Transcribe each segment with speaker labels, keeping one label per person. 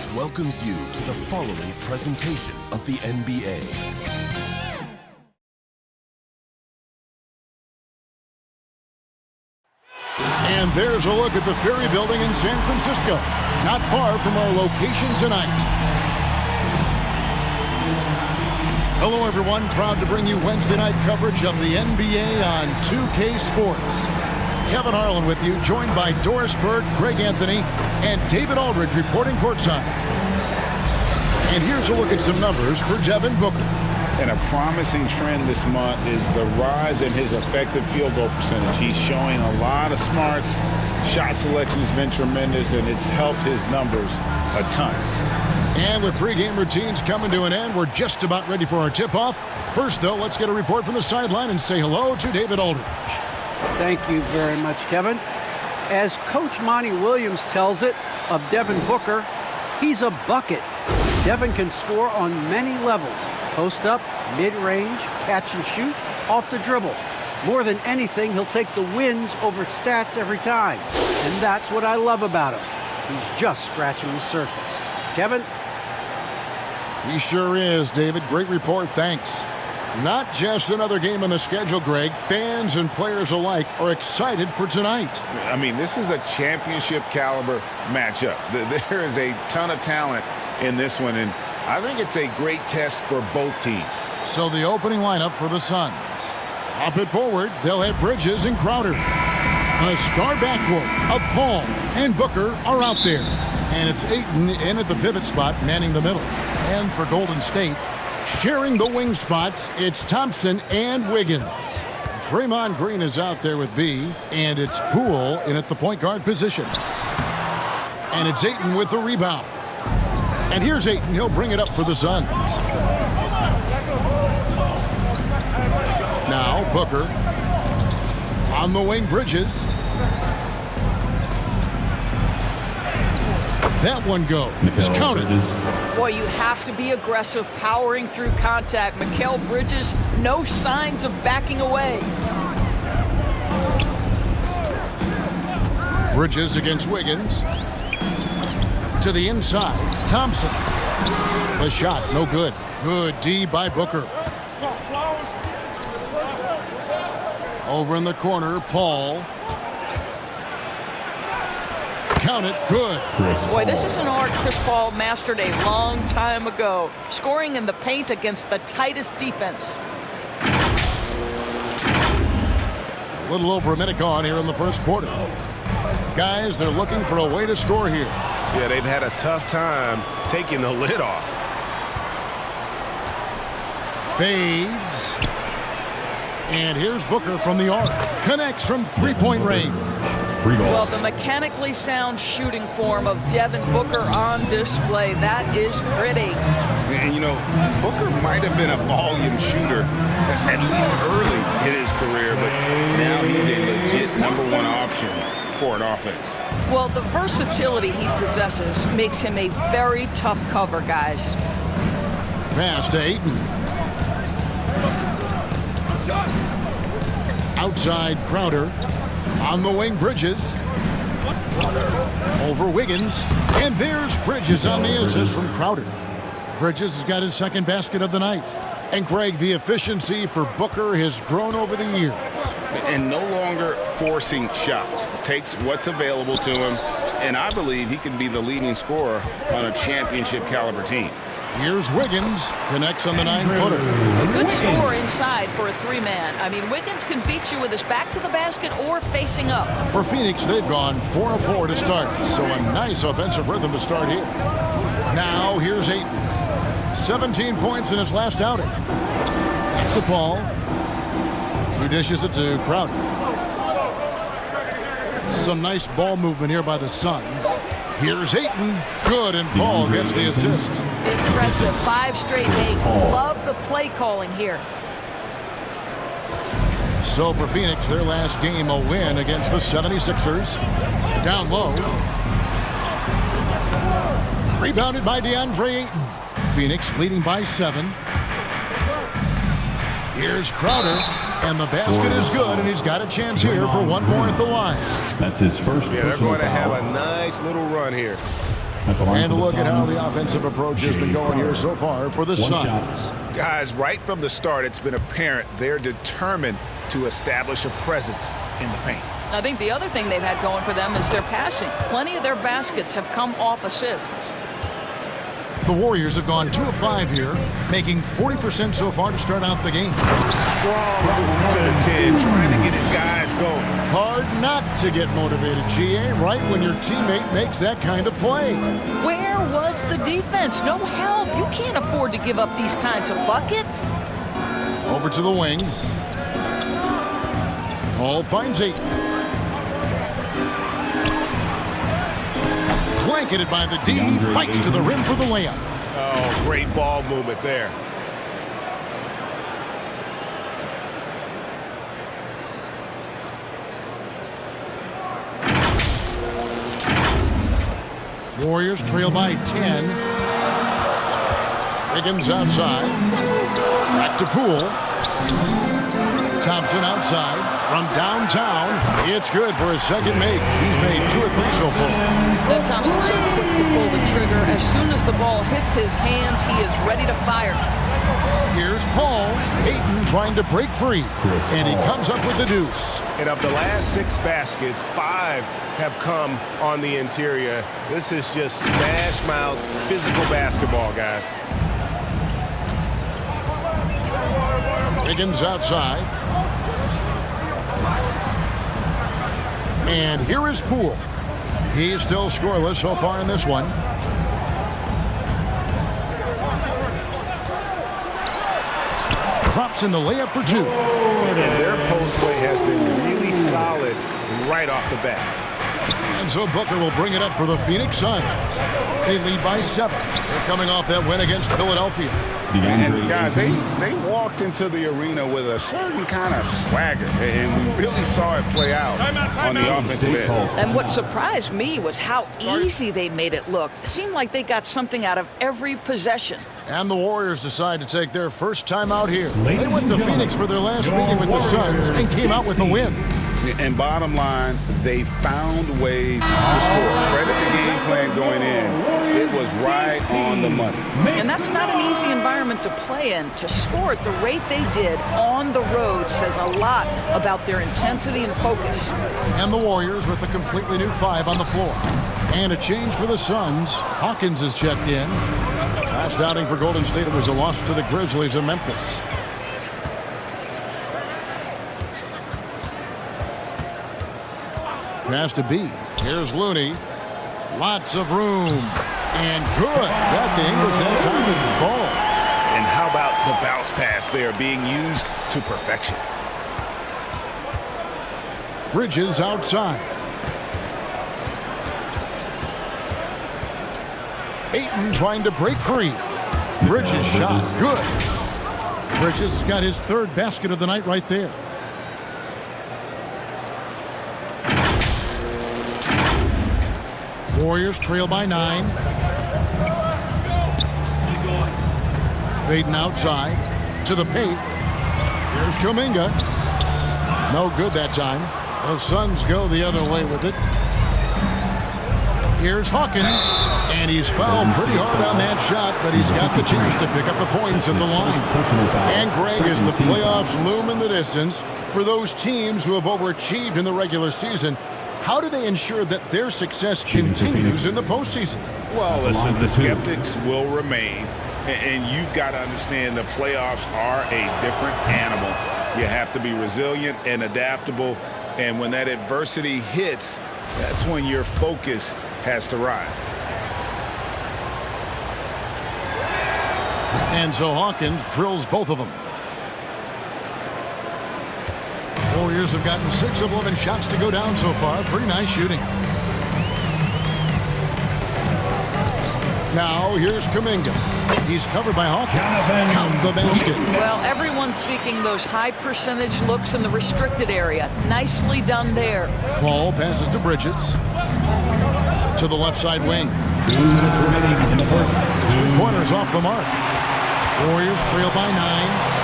Speaker 1: Sports welcomes you to the following presentation of the NBA.
Speaker 2: And there's a look at the Ferry Building in San Francisco, not far from our location tonight. Hello, everyone. Proud to bring you Wednesday night coverage of the NBA on 2K Sports. Kevin Harlan with you, joined by Doris Burke, Greg Anthony, and David Aldridge reporting courtside. And here's a look at some numbers for Devin Booker.
Speaker 3: And a promising trend this month is the rise in his effective field goal percentage. He's showing a lot of smarts. Shot selection has been tremendous, and it's helped his numbers a ton.
Speaker 2: And with pregame routines coming to an end, we're just about ready for our tip-off. First, though, let's get a report from the sideline and say hello to David Aldridge.
Speaker 4: Thank you very much, Kevin. As Coach Monty Williams tells it of Devin Booker, he's a bucket. Devin can score on many levels. Post up, mid-range, catch and shoot, off the dribble. More than anything, he'll take the wins over stats every time. And that's what I love about him. He's just scratching the surface. Kevin?
Speaker 2: He sure is, David. Great report, thanks. Not just another game on the schedule, Greg. Fans and players alike are excited for tonight.
Speaker 3: I mean, this is a championship caliber matchup. There is a ton of talent in this one, and I think it's a great test for both teams.
Speaker 2: So the opening lineup for the Suns. Hop it forward, they'll have Bridges and Crowder. A star backcourt of Paul and Booker are out there. And it's Ayton in at the pivot spot, manning the middle. And for Golden State, sharing the wing spots, it's Thompson and Wiggins. Draymond Green is out there with B, and it's Poole in at the point guard position. And it's Ayton with the rebound. And here's Ayton. He'll bring it up for the Suns. Now Booker on the wing, Bridges. That one goes. Counted.
Speaker 5: Boy, you have to be aggressive, powering through contact. Mikal Bridges, no signs of backing away.
Speaker 2: Bridges against Wiggins. To the inside, Thompson. The shot, no good. Good D by Booker. Over in the corner, Paul. Count it, good.
Speaker 5: Boy, this is an art Chris Paul mastered a long time ago, scoring in the paint against the tightest defense.
Speaker 2: A little over a minute gone here in the first quarter. Guys, they're looking for a way to score here.
Speaker 6: Yeah, they've had a tough time taking the lid off.
Speaker 2: Fades. And here's Booker from the arc. Connects from three-point range.
Speaker 5: Well, the mechanically sound shooting form of Devin Booker on display. That is pretty.
Speaker 3: And, you know, Booker might have been a volume shooter, at least early in his career, but now he's a legit #1 option for an offense.
Speaker 5: Well, the versatility he possesses makes him a very tough cover, guys.
Speaker 2: Pass to Ayton. Outside Crowder. On the wing, Bridges. Over Wiggins. And there's Bridges on the assist from Crowder. Bridges has got his second basket of the night. And Greg, the efficiency for Booker has grown over the years.
Speaker 3: And no longer forcing shots. Takes what's available to him, and I believe he can be the leading scorer on a championship caliber team.
Speaker 2: Here's Wiggins, connects on the 9-footer.
Speaker 5: A good score inside for a three-man. I mean, Wiggins can beat you with his back to the basket or facing up.
Speaker 2: For Phoenix, they've gone 4 of 4 to start, so a nice offensive rhythm to start here. Now, here's Ayton. 17 points in his last outing. At the ball. He dishes it to Crowder. Some nice ball movement here by the Suns. Here's Ayton. Good, and Paul gets the assist.
Speaker 5: Impressive. 5 straight makes. Love the play calling here.
Speaker 2: So for Phoenix, their last game, a win against the 76ers. Down low. Rebounded by DeAndre Ayton. Phoenix leading by 7. Here's Crowder. And the basket is good, and he's got a chance here for one more at the line.
Speaker 7: That's his first.
Speaker 6: Yeah, they're going to have a nice little run here.
Speaker 2: And look at how the offensive approach has been going here so far for the Suns.
Speaker 6: Guys, right from the start, it's been apparent they're determined to establish a presence in the paint.
Speaker 5: I think the other thing they've had going for them is their passing. Plenty of their baskets have come off assists.
Speaker 2: The Warriors have gone 2 of 5 here, making 40% so far to start out the game.
Speaker 3: Strong move to the 10, trying to get his guys going.
Speaker 2: Hard not to get motivated, GA, right when your teammate makes that kind of play.
Speaker 5: Where was the defense? No help. You can't afford to give up these kinds of buckets.
Speaker 2: Over to the wing. Hall finds Ayton. Blanketed by the D, fights to the rim for the layup.
Speaker 6: Oh, great ball movement there.
Speaker 2: Warriors trail by 10. Higgins outside. Back to Poole. Thompson outside. From downtown, it's good for his second make. He's made 2 of 3 so far.
Speaker 5: Then Thompson's so quick to pull the trigger. As soon as the ball hits his hands, he is ready to fire.
Speaker 2: Here's Paul. Ayton trying to break free. And he comes up with the deuce.
Speaker 6: And of the last 6 baskets, 5 have come on the interior. This is just smash mouth physical basketball, guys.
Speaker 2: Higgins outside. And here is Poole. He's still scoreless so far in this one. Drops in the layup for 2.
Speaker 6: And their post play has been really solid right off the bat.
Speaker 2: And so Booker will bring it up for the Phoenix Suns. They lead by 7. They're coming off that win against Philadelphia.
Speaker 3: And guys, they walked into the arena with a certain kind of swagger, and we really saw it play out on the offensive end.
Speaker 5: And what surprised me was how easy they made it look. It seemed like they got something out of every possession.
Speaker 2: And the Warriors decide to take their first time out here. They went to Phoenix for their last meeting with the Suns and came out with a win.
Speaker 3: And bottom line, they found ways to score. Credit the game plan going in. It was right on the money.
Speaker 5: And that's not an easy environment to play in. To score at the rate they did on the road says a lot about their intensity and focus.
Speaker 2: And the Warriors with a completely new 5 on the floor. And a change for the Suns. Hawkins is checked in. Last outing for Golden State, it was a loss to the Grizzlies of Memphis. Pass to B. Here's Looney. Lots of room. And good. Got the English that time as it falls.
Speaker 6: And how about the bounce pass there being used to perfection?
Speaker 2: Bridges outside. Ayton trying to break free. Bridges shot. Good. Bridges got his 3rd basket of the night right there. Warriors trail by 9. Ayton outside to the paint. Here's Kuminga. No good that time. The Suns go the other way with it. Here's Hawkins. And he's fouled pretty hard on that shot, but he's got the chance to pick up the points at the line. And Greg, as the playoffs loom in the distance, for those teams who have overachieved in the regular season, how do they ensure that their success continues in the postseason?
Speaker 3: Well, listen, the skeptics will remain, and you've got to understand the playoffs are a different animal. You have to be resilient and adaptable, and when that adversity hits, that's when your focus has to rise.
Speaker 2: And so Hawkins drills both of them. Warriors have gotten 6 of 11 shots to go down so far. Pretty nice shooting. Now here's Kuminga. He's covered by Hawkins. Count the basket.
Speaker 5: Well, everyone's seeking those high percentage looks in the restricted area. Nicely done there.
Speaker 2: Paul passes to Bridges. To the left side wing.
Speaker 7: 2 minutes remaining in the first.
Speaker 2: 3-pointers off the mark. Warriors trail by 9.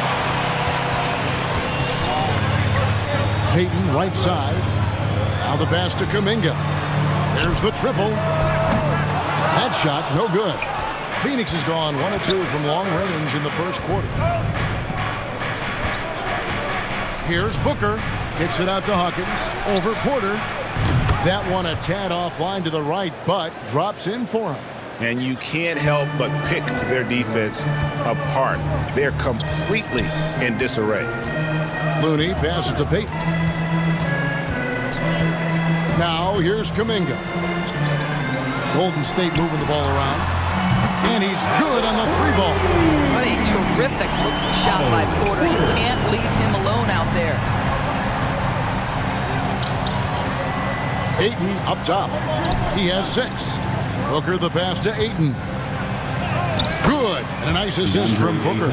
Speaker 2: Payton right side. Now the pass to Kuminga. There's the triple. That shot, no good. Phoenix has gone 1 of 2 from long range in the first quarter. Here's Booker. Kicks it out to Hawkins. Over Porter. That one a tad offline to the right, but drops in for him.
Speaker 3: And you can't help but pick their defense apart. They're completely in disarray.
Speaker 2: Looney passes to Payton. Now here's Kuminga. Golden State moving the ball around. And he's good on the 3-ball.
Speaker 5: What a terrific looking shot by Porter. You can't leave him alone out there.
Speaker 2: Ayton up top. He has 6. Booker the pass to Ayton. Good. And a nice assist from Booker.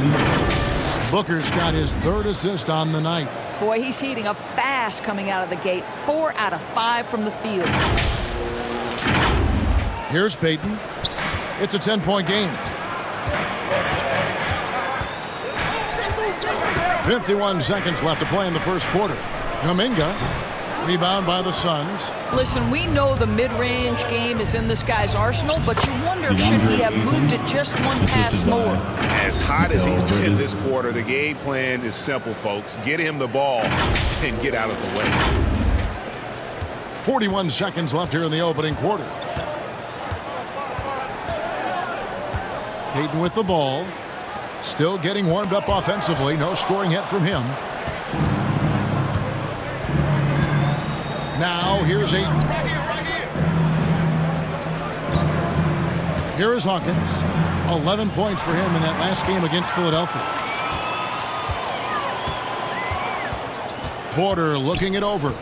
Speaker 2: Booker's got his 3rd assist on the night.
Speaker 5: Boy, he's heating up fast coming out of the gate. 4 out of 5 from the field.
Speaker 2: Here's Payton. It's a 10-point game. 51 seconds left to play in the first quarter. Kuminga. Rebound by the Suns.
Speaker 5: Listen, we know the mid-range game is in this guy's arsenal, but you wonder, should he have moved it just one pass more?
Speaker 3: As hot as he's been this quarter, the game plan is simple, folks. Get him the ball and get out of the way.
Speaker 2: 41 seconds left here in the opening quarter. Payton with the ball. Still getting warmed up offensively. No scoring yet from him. Now here's Ayton. Here is Hawkins. 11 points for him in that last game against Philadelphia. Porter looking it over.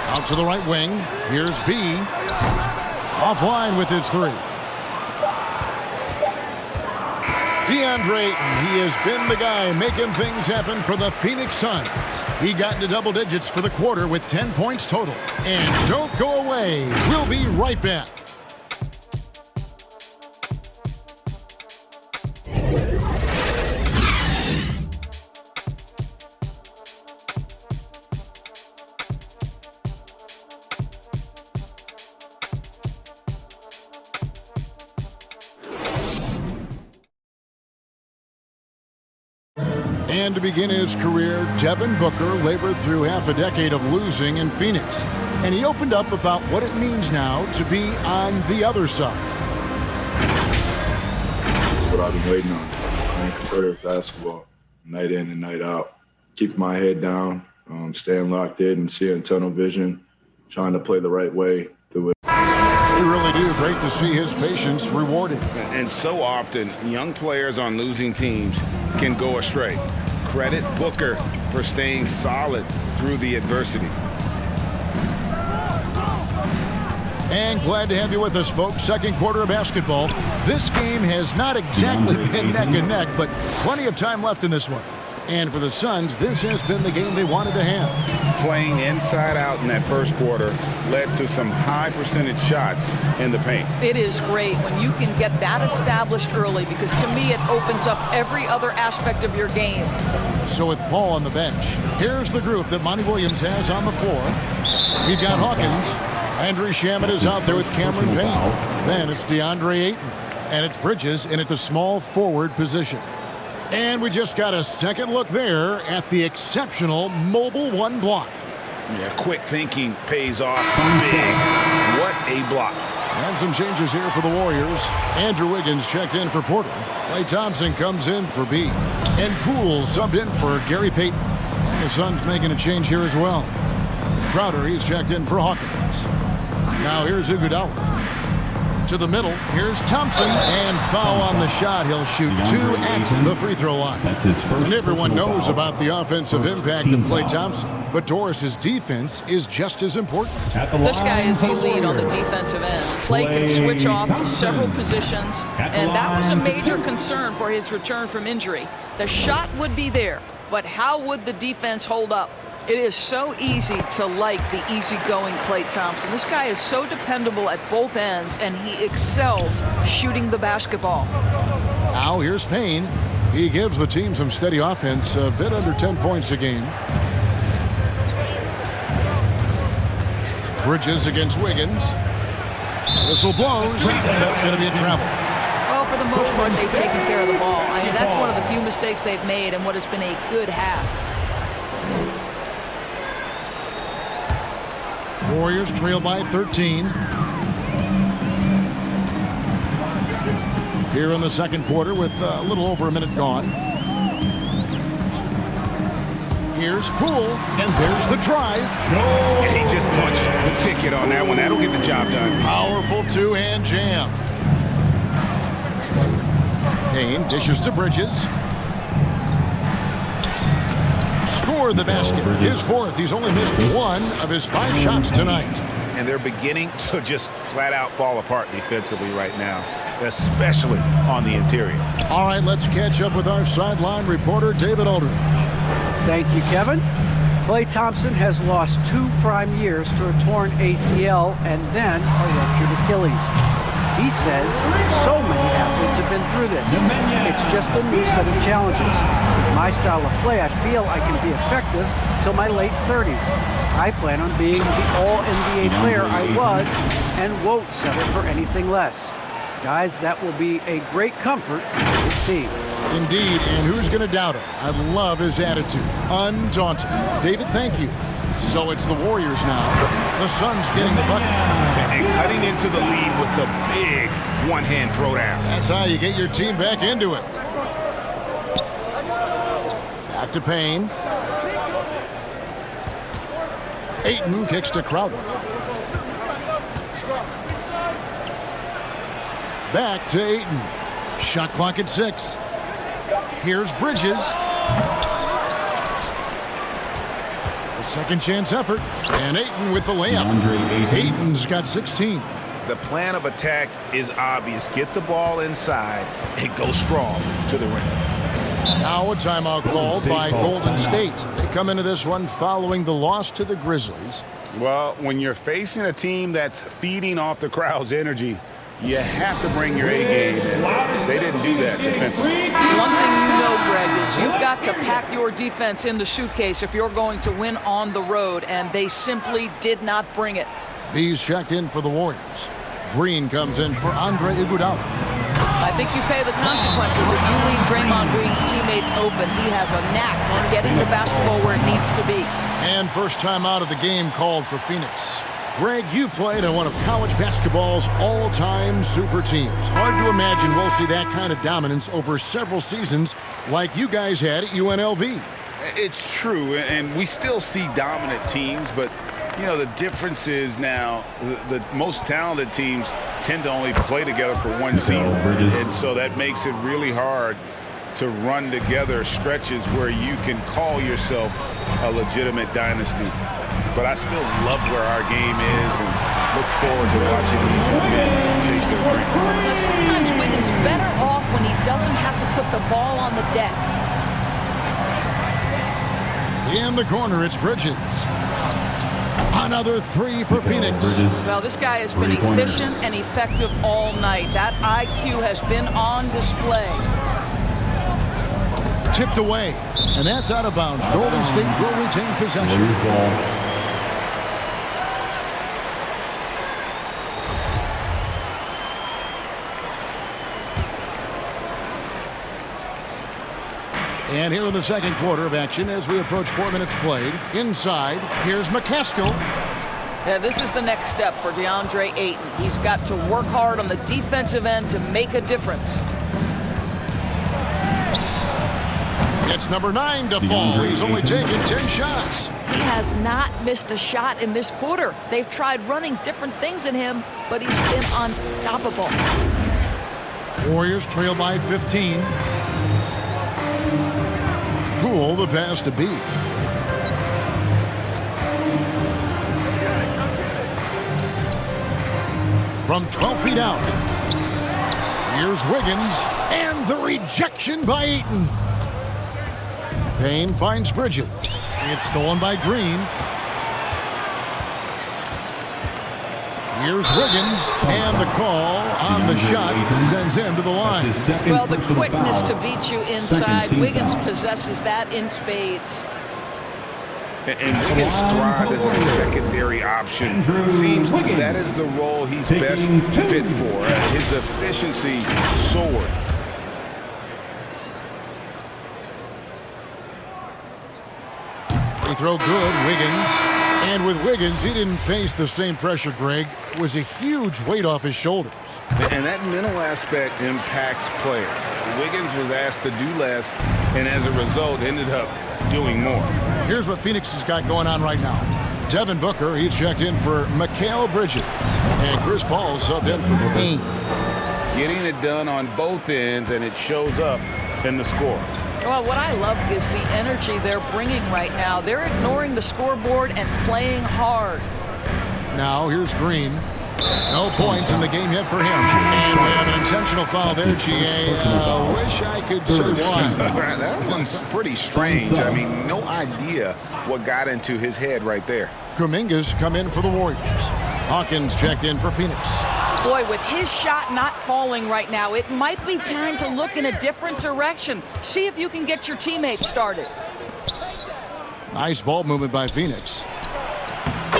Speaker 2: Out to the right wing. Here's B. Offline with his 3. DeAndre Ayton, he has been the guy making things happen for the Phoenix Suns. He got into double digits for the quarter with 10 points total. And don't go away. We'll be right back. And to begin his career, Devin Booker labored through half a decade of losing in Phoenix. And he opened up about what it means now to be on the other side.
Speaker 8: That's what I've been waiting on. Playing competitive basketball, night in and night out. Keeping my head down, staying locked in and seeing tunnel vision, trying to play the right way.
Speaker 2: We really do. Great to see his patience rewarded.
Speaker 3: And so often, young players on losing teams can go astray. Credit Booker for staying solid through the adversity.
Speaker 2: And glad to have you with us, folks. Second quarter of basketball. This game has not exactly been neck and neck, but plenty of time left in this one. And for the Suns, this has been the game they wanted to have.
Speaker 3: Playing inside out in that first quarter led to some high percentage shots in the paint.
Speaker 5: It is great when you can get that established early, because to me it opens up every other aspect of your game.
Speaker 2: So with Paul on the bench, here's the group that Monty Williams has on the floor. We've got Hawkins. Andrew Shamet is out there with Cameron Payne. Then it's DeAndre Ayton. And it's Bridges in at the small forward position. And we just got a second look there at the exceptional mobile 1 block.
Speaker 3: Yeah, quick thinking pays off big. What a block.
Speaker 2: And some changes here for the Warriors. Andrew Wiggins checked in for Porter. Klay Thompson comes in for B. And Poole subbed in for Gary Payton. And the Suns making a change here as well. Crowder, he's checked in for Hawkins. Now here's Iguodala. To the middle, here's Thompson, and foul on the shot. He'll shoot 2 at the free throw line.
Speaker 7: That's his first.
Speaker 2: And everyone knows
Speaker 7: foul.
Speaker 2: about the offensive impact of Klay Thompson, but Doris's defense is just as important.
Speaker 5: This guy is elite on the defensive end. Klay can switch off to several positions, and that was a major concern for his return from injury. The shot would be there, but how would the defense hold up? It is so easy to like the easygoing Klay Thompson. This guy is so dependable at both ends, and he excels shooting the basketball.
Speaker 2: Now here's Payne. He gives the team some steady offense, a bit under 10 points a game. Bridges against Wiggins. Whistle blows. That's going to be a travel.
Speaker 5: Well, for the most part, they've taken care of the ball. I mean, that's one of the few mistakes they've made in what has been a good half.
Speaker 2: Warriors trail by 13. Here in the second quarter with a little over a minute gone. Here's Poole, and there's the drive.
Speaker 3: And he just punched the ticket on that one. That'll get the job done.
Speaker 2: Powerful two-hand jam. Payne dishes to Bridges. Score the basket. His fourth. He's only missed one of his 5 shots tonight.
Speaker 3: And they're beginning to just flat out fall apart defensively right now, especially on the interior.
Speaker 2: All right, let's catch up with our sideline reporter, David Aldridge.
Speaker 4: Thank you, Kevin. Klay Thompson has lost 2 prime years to a torn ACL and then a ruptured Achilles. He says so many athletes have been through this. It's just a new set of challenges. With my style of play, I feel I can be effective till my late 30s. I plan on being the all-NBA player I was and won't settle for anything less. Guys, that will be a great comfort to this team.
Speaker 2: Indeed, and who's going to doubt him? I love his attitude. Undaunted. David, thank you. So it's the Warriors now. The Suns getting the bucket.
Speaker 3: And cutting into the lead with the big one-hand throwdown.
Speaker 2: That's how you get your team back into it. Back to Payne. Ayton kicks to Crowder. Back to Ayton. Shot clock at 6. Here's Bridges. A second chance effort. And Ayton with the layup. Ayton's got 16.
Speaker 3: The plan of attack is obvious. Get the ball inside and go strong to the rim.
Speaker 2: Now a timeout called by Golden State. They come into this one following the loss to the Grizzlies.
Speaker 3: Well, when you're facing a team that's feeding off the crowd's energy, you have to bring your A game. They didn't do that defensively.
Speaker 5: One thing you know, Greg, is you've got to pack your defense in the suitcase if you're going to win on the road, and they simply did not bring it.
Speaker 2: Bees checked in for the Warriors. Green comes in for Andre Iguodala.
Speaker 5: I think you pay the consequences if you leave Draymond Green's teammates open. He has a knack for getting the basketball where it needs to be.
Speaker 2: And first time out of the game called for Phoenix. Greg, you played on one of college basketball's all-time super teams. Hard to imagine we'll see that kind of dominance over several seasons like you guys had at UNLV.
Speaker 3: It's true, and we still see dominant teams, but you know, the difference is now the most talented teams tend to only play together for one season. And so that makes it really hard to run together stretches where you can call yourself a legitimate dynasty. But I still love where our game is and look forward to watching these young men chase their dream.
Speaker 5: Now, sometimes Wiggins better off when he doesn't have to put the ball on the deck.
Speaker 2: In the corner, it's Bridges. Another 3 for Phoenix.
Speaker 5: Well, this guy has been efficient and effective all night. That IQ has been on display.
Speaker 2: Tipped away, and that's out of bounds. Golden State will retain possession. And here in the second quarter of action as we approach 4 minutes played. Inside, here's McCaskill.
Speaker 5: Yeah, this is the next step for DeAndre Ayton. He's got to work hard on the defensive end to make a difference.
Speaker 2: It's number 9 to fall. He's only taken 10 shots.
Speaker 5: He has not missed a shot in this quarter. They've tried running different things in him, but he's been unstoppable.
Speaker 2: Warriors trail by 15. Poole, the pass to B. From 12 feet out. Here's Wiggins, and the rejection by Ayton. Payne finds Bridges. It's stolen by Green. Here's Wiggins, and the call on the shot sends him to the line.
Speaker 5: Well, the quickness to beat you inside, Wiggins possesses that in spades.
Speaker 3: And Wiggins thrived as a secondary option. Seems that is the role he's best fit for. His efficiency soared.
Speaker 2: Free throw good, Wiggins. And with Wiggins, he didn't face the same pressure, Greg. It was a huge weight off his shoulders.
Speaker 3: And that mental aspect impacts players. Wiggins was asked to do less, and as a result, ended up doing more.
Speaker 2: Here's what Phoenix has got going on right now. Devin Booker, he's checked in for Mikal Bridges. And Chris Paul subbed in for Payne.
Speaker 3: Getting it done on both ends, and it shows up in the score.
Speaker 5: Well, what I love is the energy they're bringing right now. They're ignoring the scoreboard and playing hard.
Speaker 2: Now, here's Green. No points in the game yet for him. And we have an intentional foul there, GA. Wish I could say why.
Speaker 3: That one's pretty strange. I mean, no idea what got into his head right there.
Speaker 2: Kuminga's come in for the Warriors. Hawkins checked in for Phoenix.
Speaker 5: Boy, with his shot not falling right now, it might be time to look in a different direction. See if you can get your teammates started.
Speaker 2: Nice ball movement by Phoenix.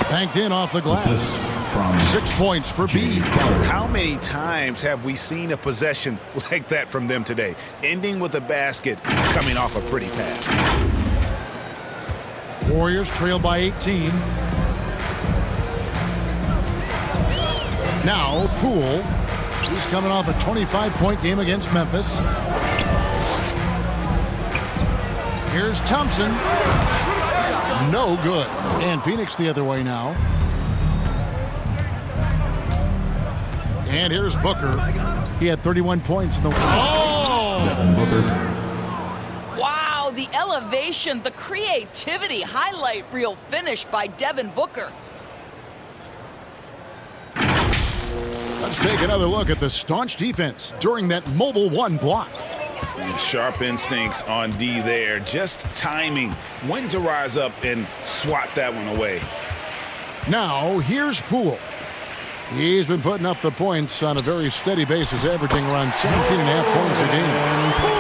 Speaker 2: Banked in off the glass. 6 points for B.
Speaker 3: How many times have we seen a possession like that from them today? Ending with a basket, coming off a pretty pass.
Speaker 2: Warriors trail by 18. Now, Poole. He's coming off a 25-point game against Memphis. Here's Thompson. No good. And Phoenix the other way now. And here's Booker. He had 31 points in the... Oh!
Speaker 5: Wow, the elevation, the creativity, highlight reel finish by Devin Booker.
Speaker 2: Let's take another look at the staunch defense during that mobile one block.
Speaker 3: And sharp instincts on D there. Just timing when to rise up and swat that one away.
Speaker 2: Now, here's Poole. He's been putting up the points on a very steady basis, averaging around 17.5 points a game.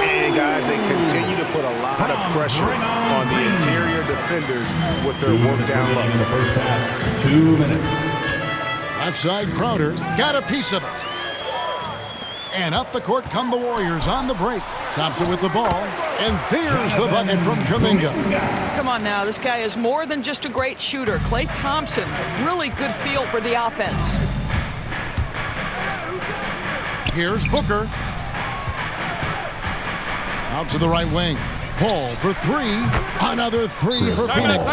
Speaker 3: And, guys, they continue to put a lot of pressure on the interior defenders with their work down low.
Speaker 7: In the first half, 2 minutes.
Speaker 2: Left side, Crowder got a piece of it. And up the court come the Warriors on the break. Thompson with the ball. And there's the bucket from Kuminga.
Speaker 5: Come on now, this guy is more than just a great shooter. Klay Thompson, really good feel for the offense.
Speaker 2: Here's Booker. Out to the right wing. Paul for three. Another three for Phoenix.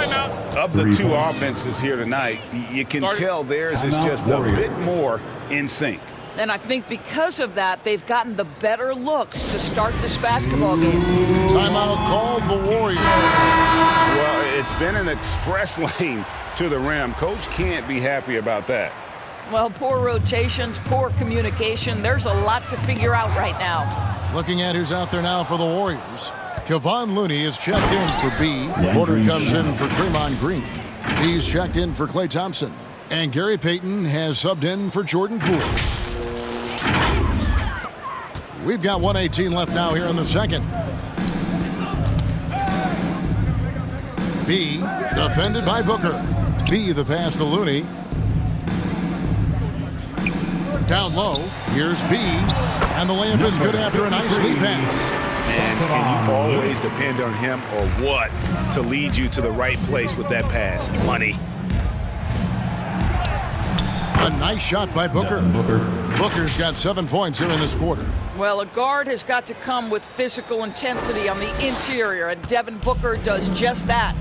Speaker 3: Of the two offenses here tonight, you can tell theirs is just a bit more in sync.
Speaker 5: And I think because of that, they've gotten the better looks to start this basketball game.
Speaker 2: Timeout called the Warriors.
Speaker 3: Well, it's been an express lane to the rim. Coach can't be happy about that.
Speaker 5: Well, poor rotations, poor communication. There's a lot to figure out right now.
Speaker 2: Looking at who's out there now for the Warriors. Kevon Looney is checked in for B. Porter comes in for Draymond Green. He's checked in for Klay Thompson. And Gary Payton has subbed in for Jordan Poole. We've got 1:18 left now here in the second. B defended by Booker. B the pass to Looney. Down low, here's B. And the layup is good after a nice lead pass.
Speaker 3: And can you always depend on him or what to lead you to the right place with that pass? Money.
Speaker 2: A nice shot by Booker. Booker's got 7 points here in this quarter.
Speaker 5: Well, a guard has got to come with physical intensity on the interior, and Devin Booker does just that.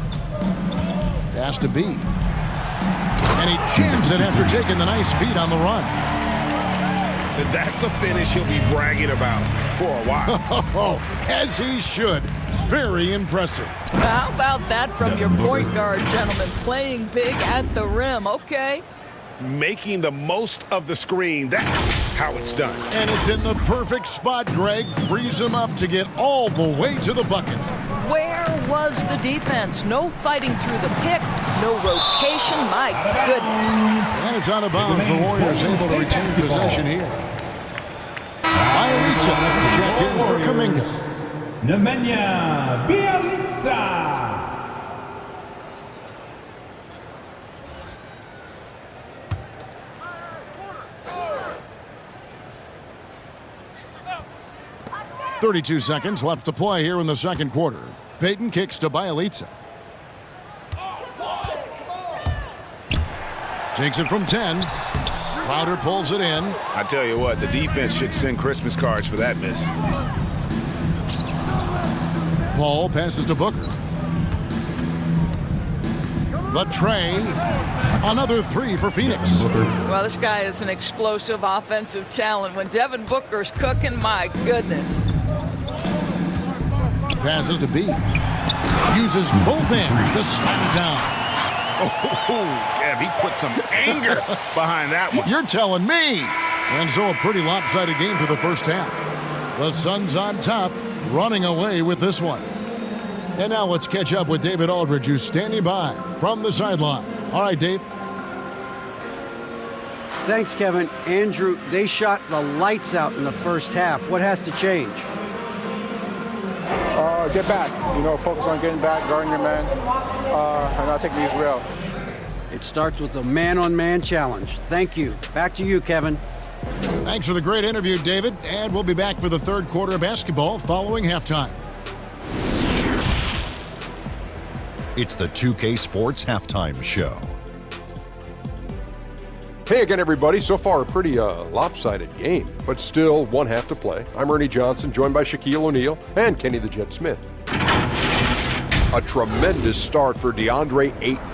Speaker 2: Pass to B. And he jams it after taking the nice feed on the run.
Speaker 3: That's a finish he'll be bragging about for a while.
Speaker 2: As he should. Very impressive.
Speaker 5: How about that from your point guard, gentlemen? Playing big at the rim, okay.
Speaker 3: Making the most of the screen. That's how it's done.
Speaker 2: And it's in the perfect spot, Greg. Frees him up to get all the way to the bucket.
Speaker 5: Where was the defense? No fighting through the pick, no rotation. My goodness.
Speaker 2: And it's out of bounds. The Warriors able to retain possession here. Bielitsa is checked in for Kuminga.
Speaker 7: Nemanja Bjelica.
Speaker 2: 32 seconds left to play here in the second quarter. Peyton kicks to Bielitsa. Takes it from 10. Crowder pulls it in.
Speaker 3: I tell you what, the defense should send Christmas cards for that miss.
Speaker 2: Paul passes to Booker. The tray. Another three for Phoenix.
Speaker 5: Well, this guy is an explosive offensive talent. When Devin Booker's cooking, my goodness.
Speaker 2: Passes to B. Uses both hands to slam it down.
Speaker 3: Oh, Kev, he put some anger behind that one.
Speaker 2: You're telling me. And so a pretty lopsided game for the first half. The Suns on top, running away with this one. And now let's catch up with David Aldridge, who's standing by from the sideline. All right, Dave.
Speaker 4: Thanks, Kevin. Andrew, they shot the lights out in the first half. What has to change?
Speaker 9: Get back. Focus on getting back, guarding your man, and not taking these real.
Speaker 4: It starts with a man-on-man challenge. Thank you. Back to you, Kevin.
Speaker 2: Thanks for the great interview, David. And we'll be back for the third quarter of basketball following halftime.
Speaker 10: It's the 2K Sports Halftime Show.
Speaker 11: Hey again, everybody. So far, a pretty lopsided game, but still one half to play. I'm Ernie Johnson, joined by Shaquille O'Neal and Kenny the Jet Smith. A tremendous start for DeAndre Ayton.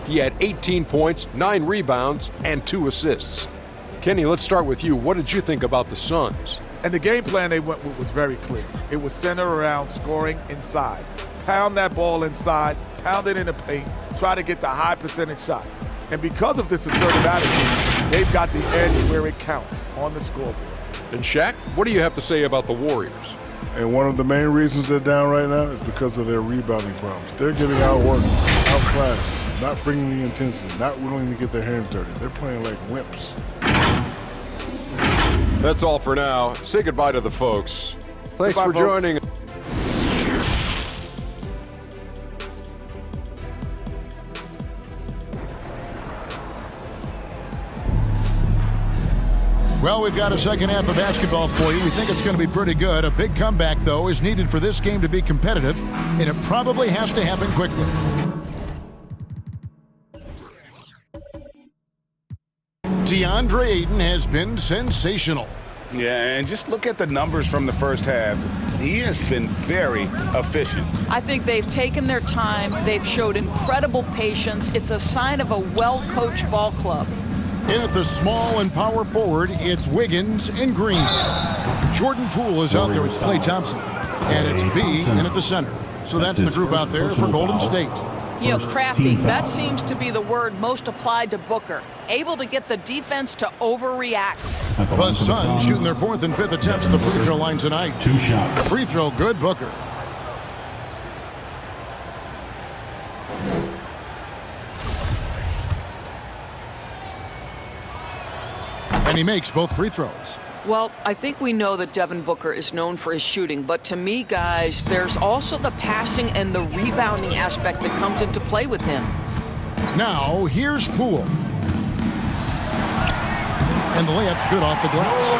Speaker 11: He had 18 points, 9 rebounds, and 2 assists. Kenny, let's start with you. What did you think about the Suns?
Speaker 12: And the game plan they went with was very clear. It was centered around scoring inside. Pound that ball inside, pound it in the paint, try to get the high percentage shot. And because of this assertive attitude, they've got the edge where it counts on the scoreboard.
Speaker 11: And Shaq, what do you have to say about the Warriors?
Speaker 13: And one of the main reasons they're down right now is because of their rebounding problems. They're getting outworked, outclassed, not bringing the intensity, not willing to get their hands dirty. They're playing like wimps.
Speaker 11: That's all for now. Say goodbye to the folks. Thanks
Speaker 12: Goodbye,
Speaker 11: for joining.
Speaker 12: Folks.
Speaker 2: Well, we've got a second half of basketball for you. We think it's going to be pretty good. A big comeback, though, is needed for this game to be competitive, and it probably has to happen quickly. DeAndre Ayton has been sensational.
Speaker 3: Yeah, and just look at the numbers from the first half. He has been very efficient.
Speaker 5: I think they've taken their time. They've showed incredible patience. It's a sign of a well-coached ball club.
Speaker 2: In at the small and power forward, it's Wiggins and Green. Jordan Poole is out there with Klay Thompson. And it's B in at the center. So that's the group out there for Golden State.
Speaker 5: You know, crafty, that seems to be the word most applied to Booker. Able to get the defense to overreact.
Speaker 2: The Suns shooting their 4th and 5th attempts at the free throw line tonight.
Speaker 7: 2 shots.
Speaker 2: Free throw good, Booker. And he makes both free throws.
Speaker 5: Well, I think we know that Devin Booker is known for his shooting, but to me, guys, there's also the passing and the rebounding aspect that comes into play with him.
Speaker 2: Now, here's Poole. And the layup's good off the glass.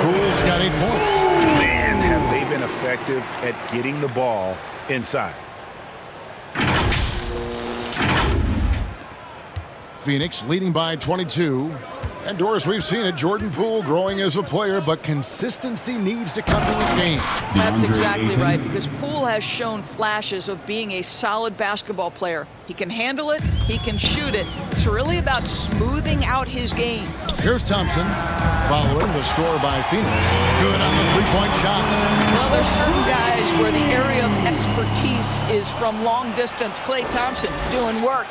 Speaker 2: Poole's got 8 points.
Speaker 3: Man, have they been effective at getting the ball inside.
Speaker 2: Phoenix leading by 22. And Doris, we've seen it. Jordan Poole growing as a player, but consistency needs to come to this game.
Speaker 5: That's exactly right, because Poole has shown flashes of being a solid basketball player. He can handle it, he can shoot it. It's really about smoothing out his game.
Speaker 2: Here's Thompson, following the score by Phoenix. Good on the three-point shot.
Speaker 5: Well, there's certain guys where the area of expertise is from long distance. Klay Thompson doing work.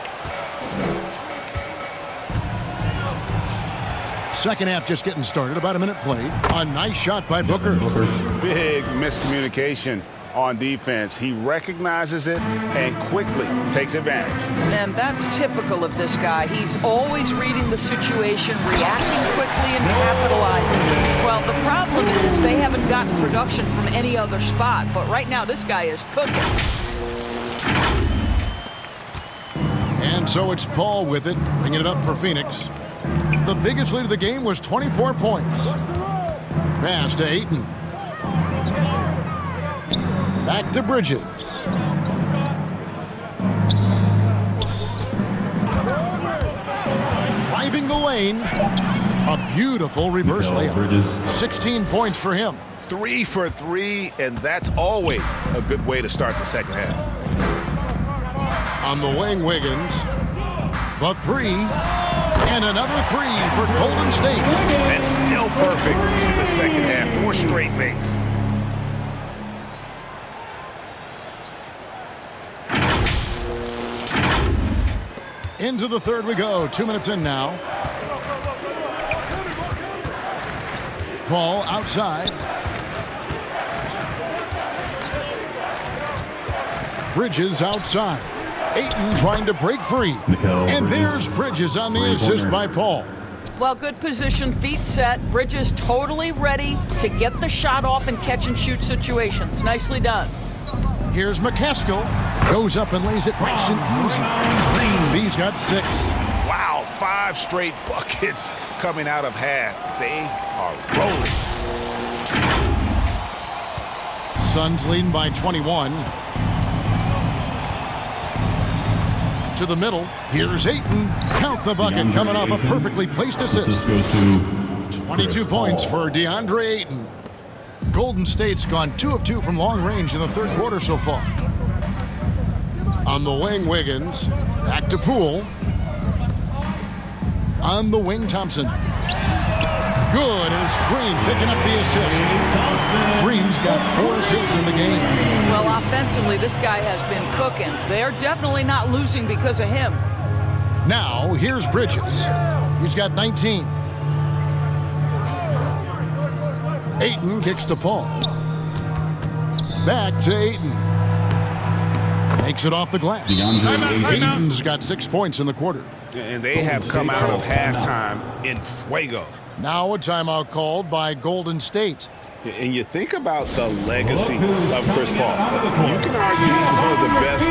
Speaker 2: Second half just getting started, about a minute played. A nice shot by Booker.
Speaker 3: Big miscommunication on defense. He recognizes it and quickly takes advantage.
Speaker 5: And that's typical of this guy. He's always reading the situation, reacting quickly and capitalizing. Well, the problem is they haven't gotten production from any other spot, but right now this guy is cooking.
Speaker 2: And so it's Paul with it, bringing it up for Phoenix. The biggest lead of the game was 24 points. Pass to Ayton. Back to Bridges. Driving the lane. A beautiful reverse layup. 16 points for him.
Speaker 6: 3 for 3, and that's always a good way to start the second half.
Speaker 2: On the wing, Wiggins. The three. And another three for Golden State.
Speaker 6: And still perfect in the second half. 4 straight makes.
Speaker 2: Into the third we go. 2 minutes in now. Paul outside. Bridges outside. Ayton trying to break free. And there's Bridges on the assist by Paul.
Speaker 5: Well, good position, feet set. Bridges totally ready to get the shot off in catch-and-shoot situations. Nicely done.
Speaker 2: Here's McCaskill. Goes up and lays it nice and easy. He's got 6.
Speaker 6: Wow, 5 straight buckets coming out of half. They are rolling.
Speaker 2: Suns leading by 21. To the middle. Here's Ayton. Count the bucket coming off a perfectly placed assist. 22 points for DeAndre Ayton. Golden State's gone 2 of 2 from long range in the third quarter so far. On the wing, Wiggins. Back to Poole. On the wing, Thompson. Good as Green picking up the assist. Green's got 4 assists in the game.
Speaker 5: Well, offensively, this guy has been cooking. They're definitely not losing because of him.
Speaker 2: Now, here's Bridges. He's got 19. Ayton kicks to Paul. Back to Ayton. Makes it off the glass. Ayton's got 6 points in the quarter.
Speaker 6: And they have come out of halftime in fuego.
Speaker 2: Now a timeout called by Golden State.
Speaker 3: And you think about the legacy of Chris Paul. You can argue he's one of the best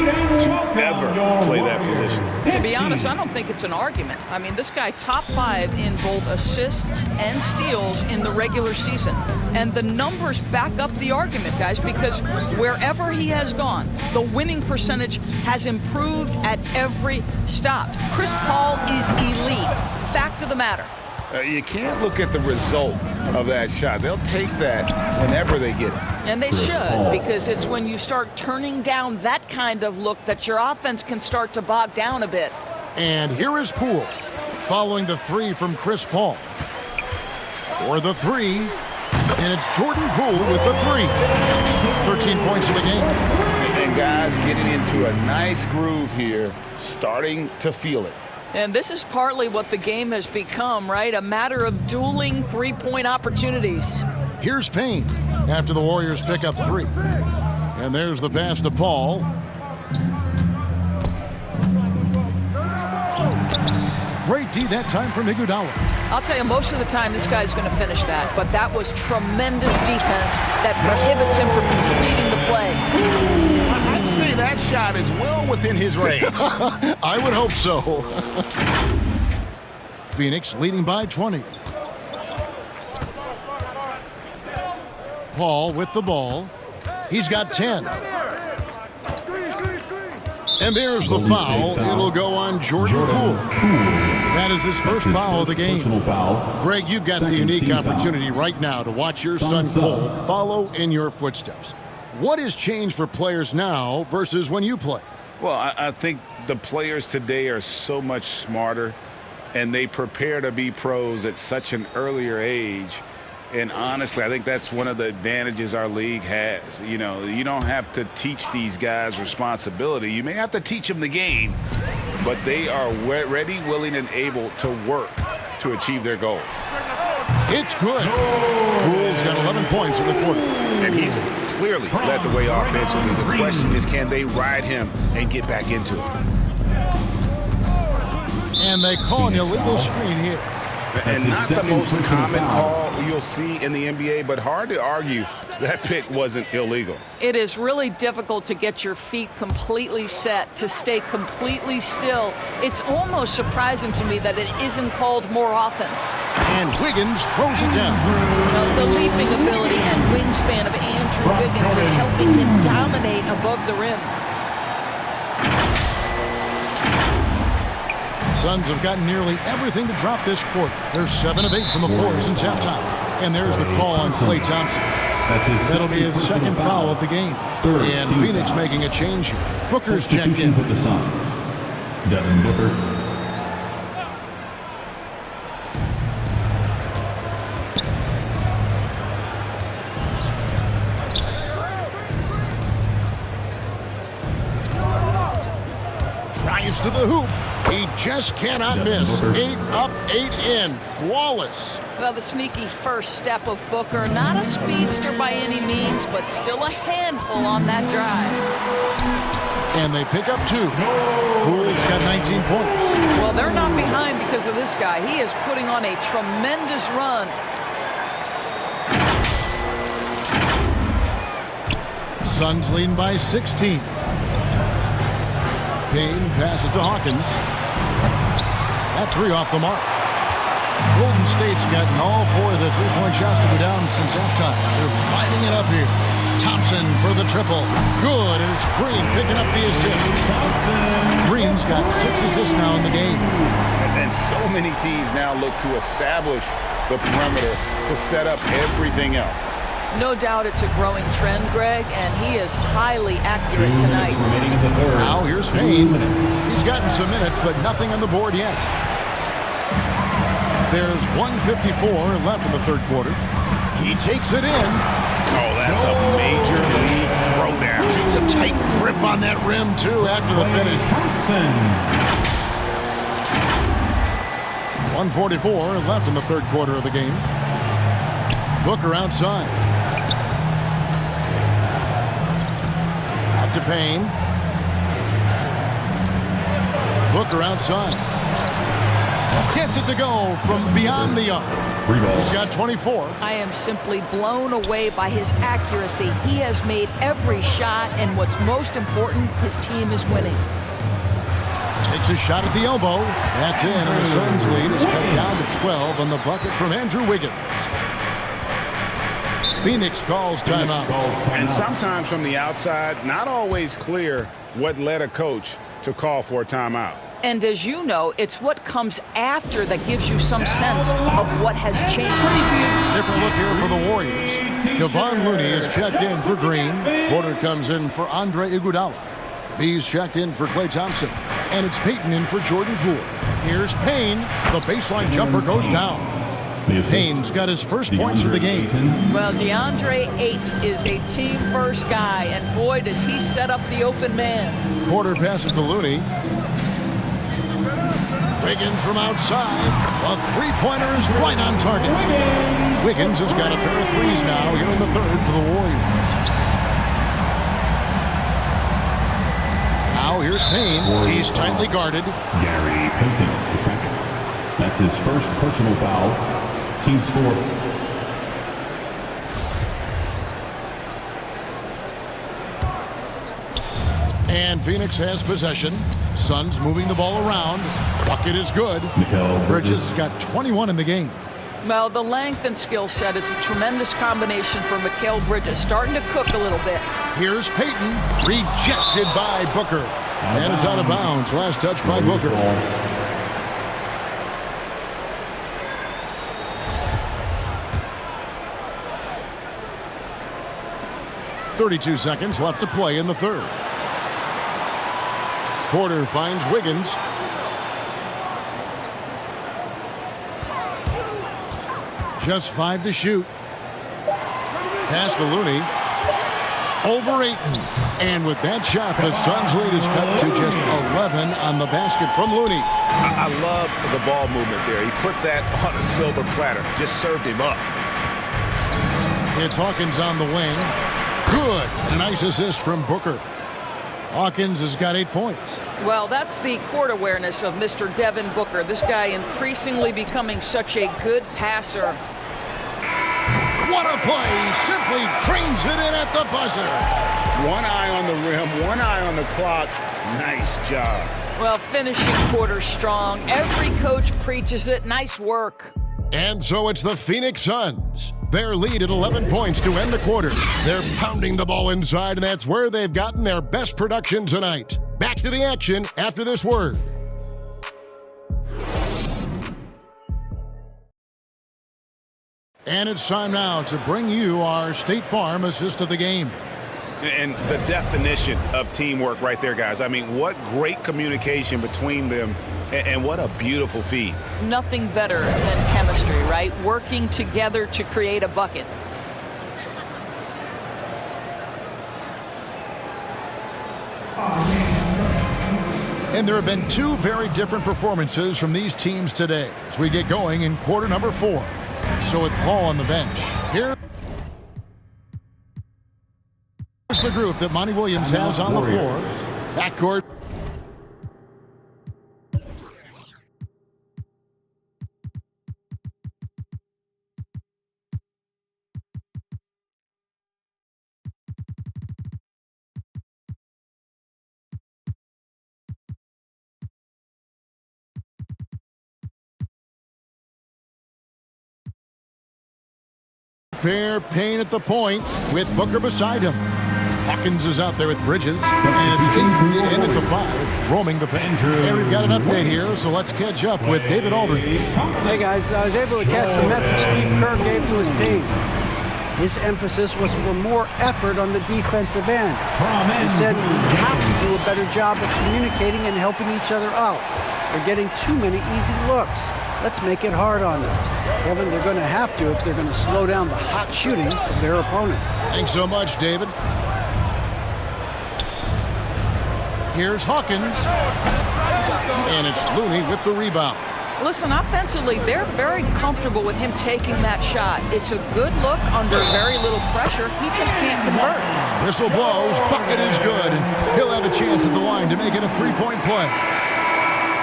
Speaker 3: to ever play that position.
Speaker 5: To be honest, I don't think it's an argument. I mean, this guy top 5 in both assists and steals in the regular season. And the numbers back up the argument, guys, because wherever he has gone, the winning percentage has improved at every stop. Chris Paul is elite. Fact of the matter.
Speaker 3: You can't look at the result of that shot. They'll take that whenever they get it.
Speaker 5: And they should, because it's when you start turning down that kind of look that your offense can start to bog down a bit.
Speaker 2: And here is Poole, following the 3 from Chris Paul. For the 3, and it's Jordan Poole with the 3. 13 points in the game.
Speaker 3: And guys getting into a nice groove here, starting to feel it.
Speaker 5: And this is partly what the game has become, right? A matter of dueling three-point opportunities.
Speaker 2: Here's Payne after the Warriors pick up 3. And there's the pass to Paul. Great D that time from Iguodala.
Speaker 5: I'll tell you, most of the time this guy's going to finish that. But that was tremendous defense that prohibits him from completing the play.
Speaker 3: I'd say that shot is well within his range.
Speaker 2: I would hope so. Phoenix leading by 20. Paul with the ball. He's got 10. And there's the foul. It'll go on Jordan Poole. That is his first foul of the game. Greg, you've got the unique opportunity right now to watch your son Cole follow in your footsteps. What has changed for players now versus when you play?
Speaker 3: Well, I think the players today are so much smarter, and they prepare to be pros at such an earlier age. And honestly, I think that's one of the advantages our league has. You know, you don't have to teach these guys responsibility. You may have to teach them the game, but they are ready, willing, and able to work to achieve their goals.
Speaker 2: It's good. Poole's got 11 points in the quarter.
Speaker 3: And he's clearly led the way offensively. The question is, can they ride him and get back into it?
Speaker 2: And they call an illegal screen here.
Speaker 3: And not the most common call you'll see in the NBA, but hard to argue that pick wasn't illegal.
Speaker 5: It is really difficult to get your feet completely set, to stay completely still. It's almost surprising to me that it isn't called more often.
Speaker 2: And Wiggins throws it down.
Speaker 5: Well, the leaping ability and wingspan of Andrew Wiggins is helping him dominate above the rim.
Speaker 2: Suns have gotten nearly everything to drop this quarter. They're 7 of 8 from the floor since halftime. And there's the call on Klay Thompson. That'll be his second foul of the game. And Phoenix making a change here. Booker's checked in.
Speaker 7: For the Suns, Devin Booker.
Speaker 2: Drives to the hoop. He just cannot miss. 8 up, 8 in. Flawless.
Speaker 5: Well, the sneaky first step of Booker. Not a speedster by any means, but still a handful on that drive.
Speaker 2: And they pick up 2. Poole's got 19 points.
Speaker 5: Well, they're not behind because of this guy. He is putting on a tremendous run.
Speaker 2: Suns leading by 16. Payne passes to Hawkins. That 3 off the mark. Golden State's gotten all 4 of the 3-point shots to go down since halftime. They're lighting it up here. Thompson for the triple. Good, and it's Green picking up the assist. Green's got 6 assists now in the game.
Speaker 3: And so many teams now look to establish the perimeter to set up everything else.
Speaker 5: No doubt it's a growing trend, Greg, and he is highly accurate tonight.
Speaker 2: Now here's Payne. He's gotten some minutes, but nothing on the board yet. There's 1:54 left in the third quarter. He takes it in.
Speaker 3: Oh, that's a major league throwdown.
Speaker 2: Keeps a tight grip on that rim, too, after the finish. 1:44 left in the third quarter of the game. Booker outside. Back to Payne. Booker outside. Gets it to go from beyond the arc. He's got 24.
Speaker 5: I am simply blown away by his accuracy. He has made every shot, and what's most important, his team is winning.
Speaker 2: Takes a shot at the elbow. That's in, and the Suns lead is cut down to 12 on the bucket from Andrew Wiggins. Phoenix calls timeout.
Speaker 3: And sometimes from the outside, not always clear what led a coach to call for a timeout.
Speaker 5: And as you know, it's what comes after that gives you some sense of what has changed.
Speaker 2: Different look here for the Warriors. Kevon Looney is checked in for Green. Porter comes in for Andre Iguodala. B's checked in for Klay Thompson. And it's Payton in for Jordan Poole. Here's Payne. The baseline jumper goes down. Payne's got his first points of the game.
Speaker 5: Well, DeAndre Ayton is a team-first guy, and boy, does he set up the open man.
Speaker 2: Porter passes to Looney. Wiggins from outside. A three-pointer is right on target. Wiggins has got a pair of threes now here in the third for the Warriors. Now here's Payne. He's tightly guarded.
Speaker 7: Gary Payton, the second. That's his first personal foul. Team's fourth.
Speaker 2: And Phoenix has possession. Suns moving the ball around. Bucket is good. Bridges has got 21 in the game.
Speaker 5: Well, the length and skill set is a tremendous combination for Mikal Bridges. Starting to cook a little bit.
Speaker 2: Here's Payton. Rejected by Booker. And it's out of bounds. Last touch by Booker. .32 seconds left to play in the third. Porter finds Wiggins. Just 5 to shoot. Pass to Looney. Over Ayton. And with that shot, the Suns lead is cut to just 11 on the basket from Looney.
Speaker 3: I love the ball movement there. He put that on a silver platter. Just served him up.
Speaker 2: It's Hawkins on the wing. Good. And a nice assist from Booker. Hawkins has got 8 points.
Speaker 5: Well, that's the court awareness of Mr. Devin Booker. This guy increasingly becoming such a good passer.
Speaker 2: What a play. Simply trains it in at the buzzer.
Speaker 3: One eye on the rim, one eye on the clock. Nice job.
Speaker 5: Well, finishing quarter strong. Every coach preaches it. Nice work.
Speaker 2: And so it's the Phoenix Suns. Their lead at 11 points to end the quarter. They're pounding the ball inside, and that's where they've gotten their best production tonight. Back to the action after this word. And it's time now to bring you our State Farm assist of the game.
Speaker 3: And the definition of teamwork right there, guys. I mean, what great communication between them, and what a beautiful feed.
Speaker 5: Nothing better than chemistry, right? Working together to create a bucket.
Speaker 2: And there have been two very different performances from these teams today as we get going in quarter number 4. So with Paul on the bench, here's the group that Monty Williams has on the floor. Backcourt. Fair Payne at the point with Booker beside him. Hawkins is out there with Bridges, and it's in at the 5, roaming the paint. And we've got an update here, so let's catch up with David Aldridge.
Speaker 4: Hey guys, I was able to catch the message Steve Kerr gave to his team. His emphasis was for more effort on the defensive end. He said we have to do a better job of communicating and helping each other out. They're getting too many easy looks. Let's make it hard on them. Kevin, they're going to have to if they're going to slow down the hot shooting of their opponent.
Speaker 2: Thanks so much, David. Here's Hawkins. And it's Looney with the rebound.
Speaker 5: Listen, offensively, they're very comfortable with him taking that shot. It's a good look under very little pressure. He just can't convert.
Speaker 2: Whistle blows, bucket is good, and he'll have a chance at the line to make it a 3-point play.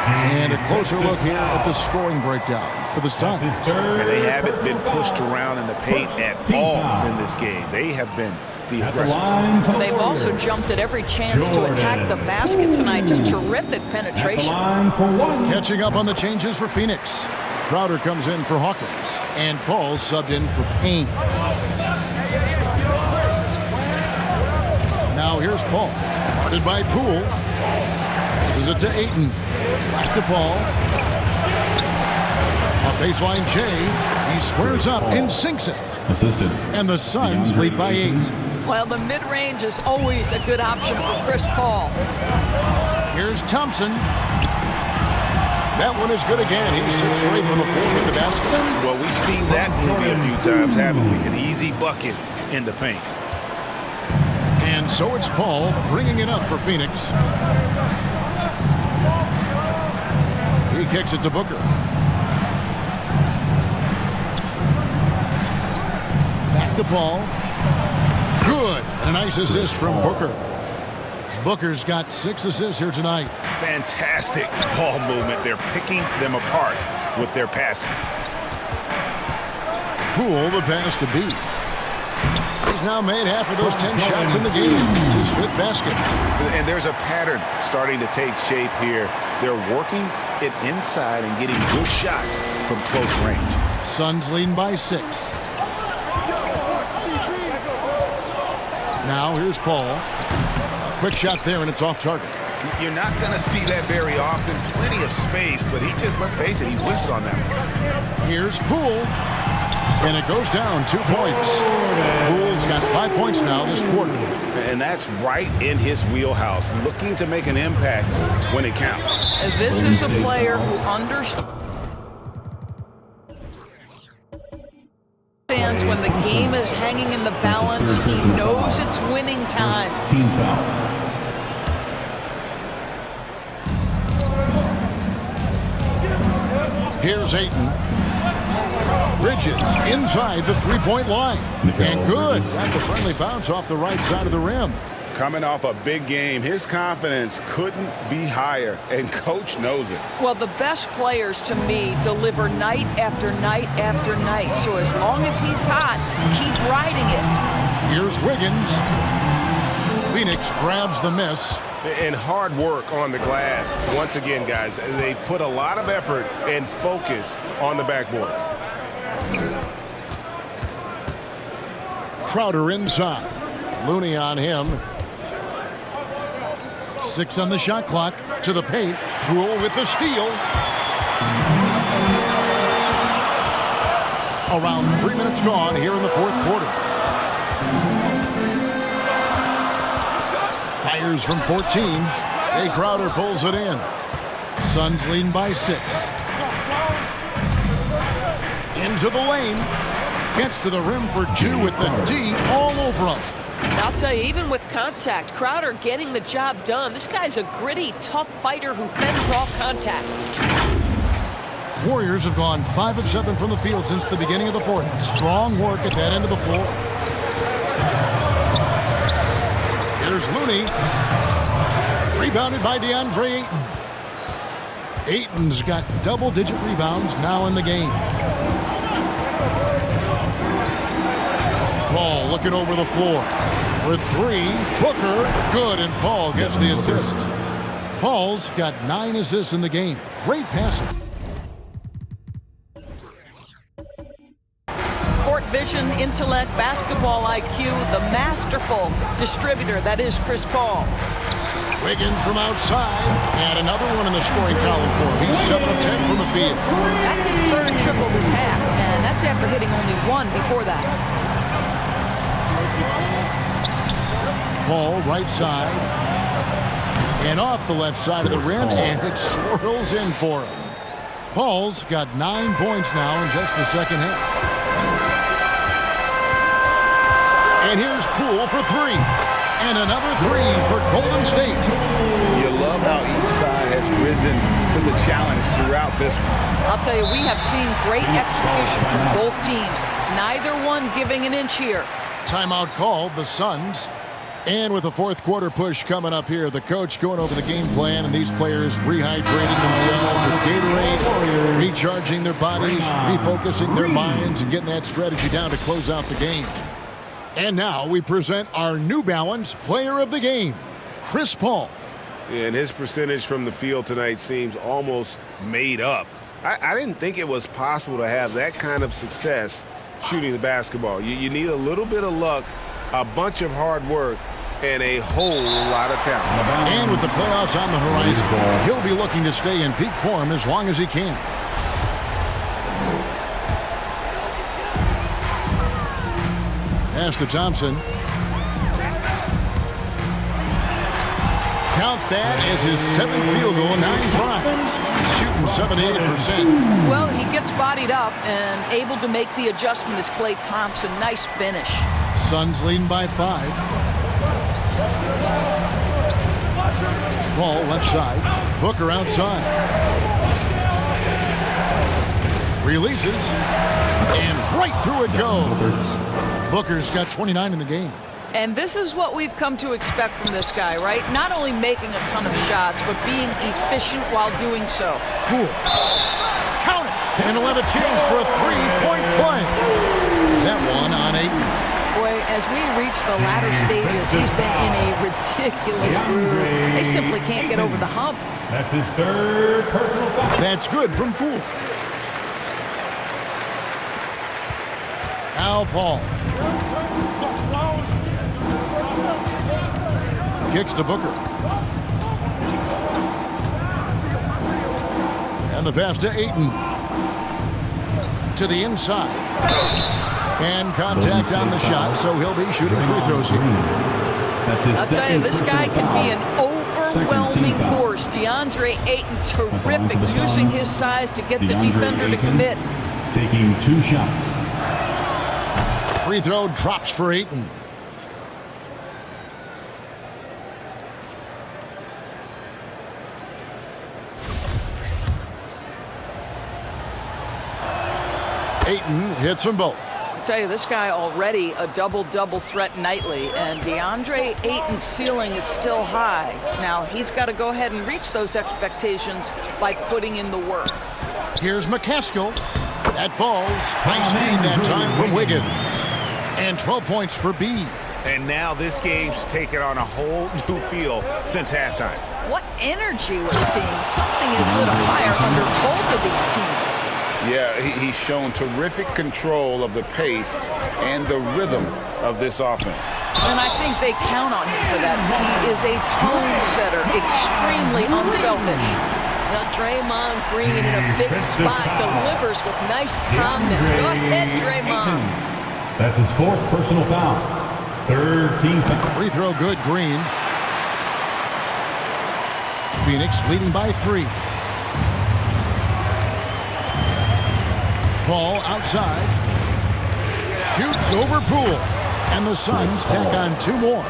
Speaker 2: And a closer look here at the scoring breakdown for the Suns.
Speaker 3: And they haven't been pushed around in the paint at all in this game. They have been the aggressors.
Speaker 5: They've also jumped at every chance to attack the basket tonight. Just terrific penetration.
Speaker 2: Catching up on the changes for Phoenix. Crowder comes in for Hawkins, and Paul subbed in for Payne. Now here's Paul, guarded by Poole. Passes it to Ayton. Back to Paul. On baseline, Jay. He squares up and sinks it.
Speaker 7: Assisted.
Speaker 2: And the Suns lead by 8.
Speaker 5: Well, the mid-range is always a good option for Chris Paul.
Speaker 2: Here's Thompson. That one is good again. He sits right from the floor with the basket.
Speaker 3: Well, we've seen that movie a few times, haven't we? An easy bucket in the paint.
Speaker 2: And so it's Paul bringing it up for Phoenix. He kicks it to Booker. Back to Paul. Good. A nice assist from Booker. Booker's got 6 assists here tonight.
Speaker 3: Fantastic ball movement. They're picking them apart with their passing.
Speaker 2: Poole, the pass to B. He's now made half of those 10 shots in the game. It's his 5th basket.
Speaker 3: And there's a pattern starting to take shape here. They're working it inside and getting good shots from close range.
Speaker 2: Suns leading by 6. Now here's Paul. A quick shot there, and it's off target.
Speaker 3: You're not going to see that very often. Plenty of space, but he just, let's face it, he whiffs on that one.
Speaker 2: Here's Poole. And it goes down 2 points. Poole's got 5 points now this quarter.
Speaker 3: And that's right in his wheelhouse, looking to make an impact when it counts.
Speaker 5: And this is a player who understands when the game is hanging in the balance. He knows it's winning time.
Speaker 7: Team foul.
Speaker 2: Here's Ayton. Bridges inside the 3-point line. And good. Got the friendly bounce off the right side of the rim.
Speaker 3: Coming off a big game, his confidence couldn't be higher, and Coach knows it.
Speaker 5: Well, the best players, to me, deliver night after night after night. So as long as he's hot, keep riding it.
Speaker 2: Here's Wiggins. Phoenix grabs the miss.
Speaker 6: And hard work on the glass. Once again, guys, they put a lot of effort and focus on the backboard.
Speaker 2: Crowder inside. Looney on him. 6 on the shot clock. To the paint. Rule with the steal. Around 3 minutes gone here in the fourth quarter. Fires from 14. Jay Crowder pulls it in. Suns leading by 6. Into the lane. Gets to the rim for 2 with the D all over him.
Speaker 5: I'll tell you, even with contact, Crowder getting the job done. This guy's a gritty, tough fighter who fends off contact.
Speaker 2: Warriors have gone 5 of 7 from the field since the beginning of the fourth. Strong work at that end of the floor. Here's Looney. Rebounded by DeAndre Ayton. Ayton's got double-digit rebounds now in the game. Paul looking over the floor. For 3, Booker, good, and Paul gets the assist. Paul's got 9 assists in the game. Great passing.
Speaker 5: Court vision, intellect, basketball IQ, the masterful distributor that is Chris Paul.
Speaker 2: Wiggins from outside, and another one in the scoring column for him. He's 7 of 10 from the field.
Speaker 5: That's his 3rd triple this half, and that's after hitting only 1 before that.
Speaker 2: Paul right side, and off the left side of the rim, and it swirls in for him. Paul's got 9 points now in just the second half. And here's Poole for 3. And another 3 for Golden State.
Speaker 3: You love how each side has risen to the challenge throughout this one.
Speaker 5: I'll tell you, we have seen great execution from both teams. Neither one giving an inch here.
Speaker 2: Timeout called, the Suns. And with the fourth quarter push coming up here, the coach going over the game plan, and these players rehydrating themselves with Gatorade, recharging their bodies, refocusing their minds, and getting that strategy down to close out the game. And now we present our New Balance Player of the Game, Chris Paul.
Speaker 6: And his percentage from the field tonight seems almost made up. I didn't think it was possible to have that kind of success shooting the basketball. You need a little bit of luck, a bunch of hard work, and a whole lot of talent.
Speaker 2: And with the playoffs on the horizon, he'll be looking to stay in peak form as long as he can. Pass to Thompson. Count that as his 7th field goal, 9 tries. Shooting 78%.
Speaker 5: Well, he gets bodied up and able to make the adjustment as Klay Thompson. Nice finish.
Speaker 2: Suns leading by 5. Paul left side. Booker outside. Releases. And right through it goes. Booker's got 29 in the game.
Speaker 5: And this is what we've come to expect from this guy, right? Not only making a ton of shots, but being efficient while doing so.
Speaker 2: Cool. Count it. And he'll have a chance for a 3-point play. That one on Ayton.
Speaker 5: Boy, as we reach the latter stages, he's been in a ridiculous groove. They simply can't get over the hump.
Speaker 7: That's his 3rd personal foul.
Speaker 2: That's good from Poole. Al Paul. Kicks to Booker. And the pass to Ayton. To the inside. And contact on the shot, so he'll be shooting free throws here.
Speaker 5: I'll tell you, this guy can be an overwhelming force. DeAndre Ayton, terrific, using his size to get the defender to commit.
Speaker 7: Taking 2 shots.
Speaker 2: Free throw drops for Ayton. Ayton hits them both.
Speaker 5: I'll tell you, this guy already a double-double threat nightly, and DeAndre Ayton's ceiling is still high. Now, he's got to go ahead and reach those expectations by putting in the work.
Speaker 2: Here's McCaskill. That falls. Nice feed that time from Wiggins. And 12 points for B.
Speaker 3: And now this game's taken on a whole new feel since halftime.
Speaker 5: What energy we're seeing. Something is lit a fire under both of these teams.
Speaker 3: Yeah, he's shown terrific control of the pace and the rhythm of this offense.
Speaker 5: And I think they count on him for that. He is a tone setter, extremely unselfish. Now Draymond Green in a big spot delivers with nice calmness. Go ahead, Draymond.
Speaker 7: That's his 4th personal foul. 3rd team foul.
Speaker 2: Free throw good, Green. Phoenix leading by 3. Paul outside. Shoots over Poole. And the Suns tack on 2 more.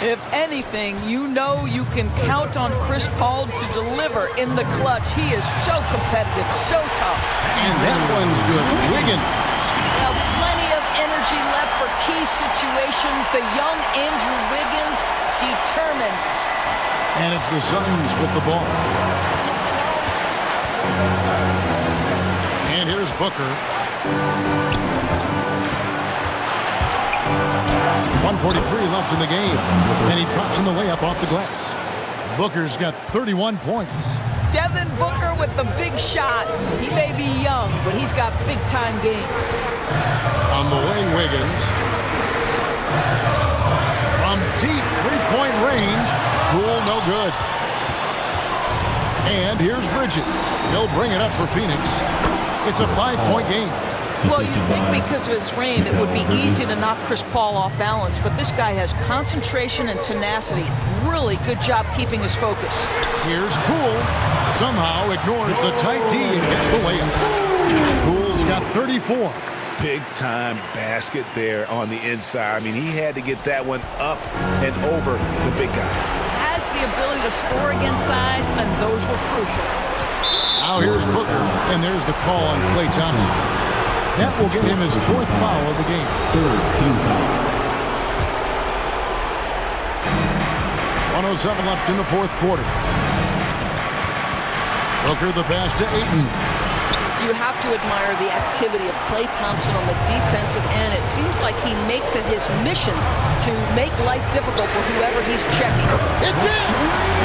Speaker 5: If anything, you know you can count on Chris Paul to deliver in the clutch. He is so competitive, so tough.
Speaker 2: And that one's good. Wiggins.
Speaker 5: Now, plenty of energy left for key situations. The young Andrew Wiggins, determined.
Speaker 2: And it's the Suns with the ball. And here's Booker. 1:43 left in the game. And he drops in the layup off the glass. Booker's got 31 points.
Speaker 5: Devin Booker with the big shot. He may be young, but he's got big-time game.
Speaker 2: On the way, Wiggins. From deep three-point range. Poole, no good. And here's Bridges. He'll bring it up for Phoenix. It's a 5-point game.
Speaker 5: Well, you think because of his frame, it would be easy to knock Chris Paul off balance, but this guy has concentration and tenacity. Really good job keeping his focus.
Speaker 2: Here's Poole. Somehow ignores the tight D and gets the layup. Poole's got 34.
Speaker 6: Big-time basket there on the inside. I mean, he had to get that one up and over the big guy.
Speaker 5: Has the ability to score against size, and those were crucial.
Speaker 2: Now here's Booker, and there's the call on Klay Thompson. That will get him his 4th foul of the game.
Speaker 7: 3rd team foul.
Speaker 2: 1:07 left in the 4th quarter. Booker the pass to Ayton.
Speaker 5: You have to admire the activity of Klay Thompson on the defensive end. It seems like he makes it his mission to make life difficult for whoever he's checking.
Speaker 2: It's in!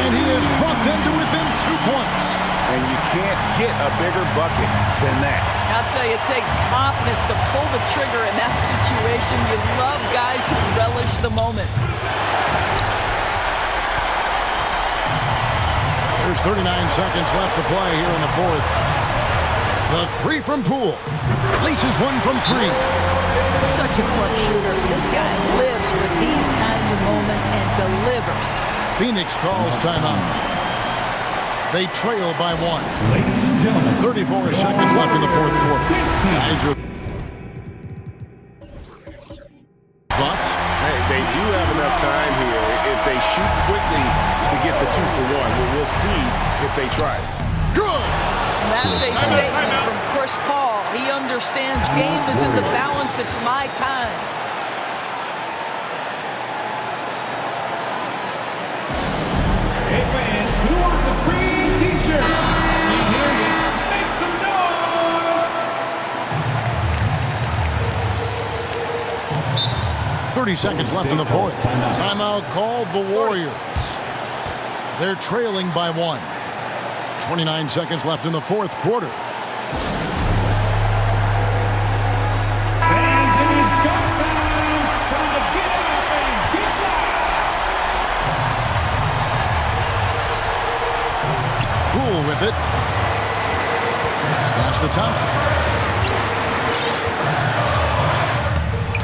Speaker 2: And he has brought them to within 2 points.
Speaker 3: And you can't get a bigger bucket than that.
Speaker 5: I'll tell you, it takes confidence to pull the trigger in that situation. You love guys who relish the moment.
Speaker 2: There's 39 seconds left to play here in the 4th. The 3 from Poole. Laces one from 3.
Speaker 5: Such a clutch shooter. This guy lives for these kinds of moments and delivers.
Speaker 2: Phoenix calls timeout. They trail by 1. 34 seconds left in the 4th quarter. Guys are... Thoughts?
Speaker 6: Hey, they do have enough time here if they shoot quickly to get the 2 for 1. We'll see if they try it.
Speaker 2: Good!
Speaker 5: That's a statement from Chris Paul. He understands game is in the balance. It's my time.
Speaker 7: Hey fans, who wants a free t-shirt? You hear me? Make some
Speaker 2: noise! 30 seconds left in the 4th. Timeout called the Warriors. They're trailing by 1. 29 seconds left in the 4th quarter. Poole with it. Pass to Thompson.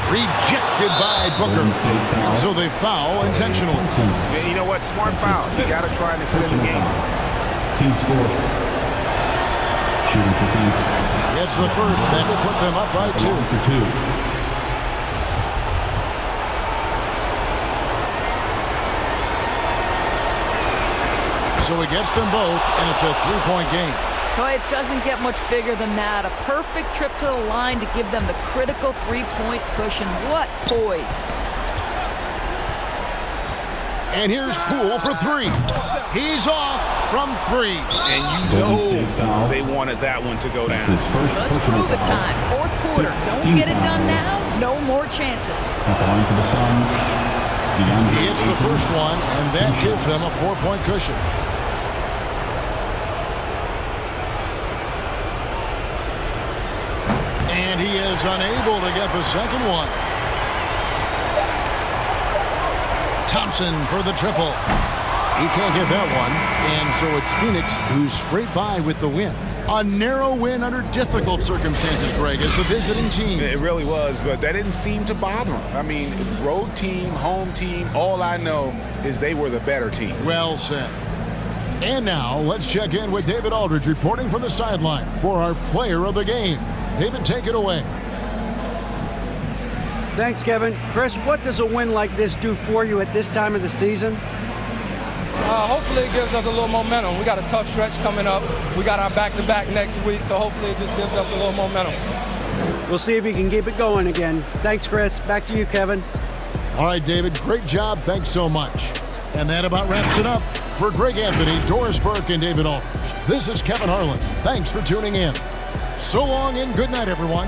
Speaker 2: Rejected by Booker. So they foul intentionally.
Speaker 6: Yeah, you know what? Smart foul. You got to try and extend the game.
Speaker 7: Team score. Shooting for Phoenix.
Speaker 2: It's the first. That will put them up by 2.
Speaker 7: For 2.
Speaker 2: So he gets them both, and it's a 3-point game.
Speaker 5: Oh, it doesn't get much bigger than that. A perfect trip to the line to give them the critical 3-point cushion. What poise.
Speaker 2: And here's Poole for 3. He's off from 3.
Speaker 6: And you know they wanted that one to go down.
Speaker 5: Let's prove it time. 4th quarter. Don't get it done now. No more chances.
Speaker 7: At the line for the Suns.
Speaker 2: He hits the first one, and that gives them a 4-point cushion. He is unable to get the second one. Thompson for the triple. He can't get that one. And so it's Phoenix who scraped by with the win. A narrow win under difficult circumstances, Greg, as the visiting team.
Speaker 3: It really was, but that didn't seem to bother him. I mean, road team, home team, all I know is they were the better team.
Speaker 2: Well said. And now let's check in with David Aldridge reporting from the sideline for our player of the game. David, take it away.
Speaker 4: Thanks, Kevin. Chris, what does a win like this do for you at this time of the season?
Speaker 14: Hopefully it gives us a little momentum. We got a tough stretch coming up. We got our back-to-back next week, so hopefully it just gives us a little momentum.
Speaker 4: We'll see if you can keep it going again. Thanks, Chris. Back to you, Kevin.
Speaker 2: All right, David, great job. Thanks so much. And that about wraps it up. For Greg Anthony, Doris Burke, and David Aldridge, this is Kevin Harlan. Thanks for tuning in. So long and good night, everyone.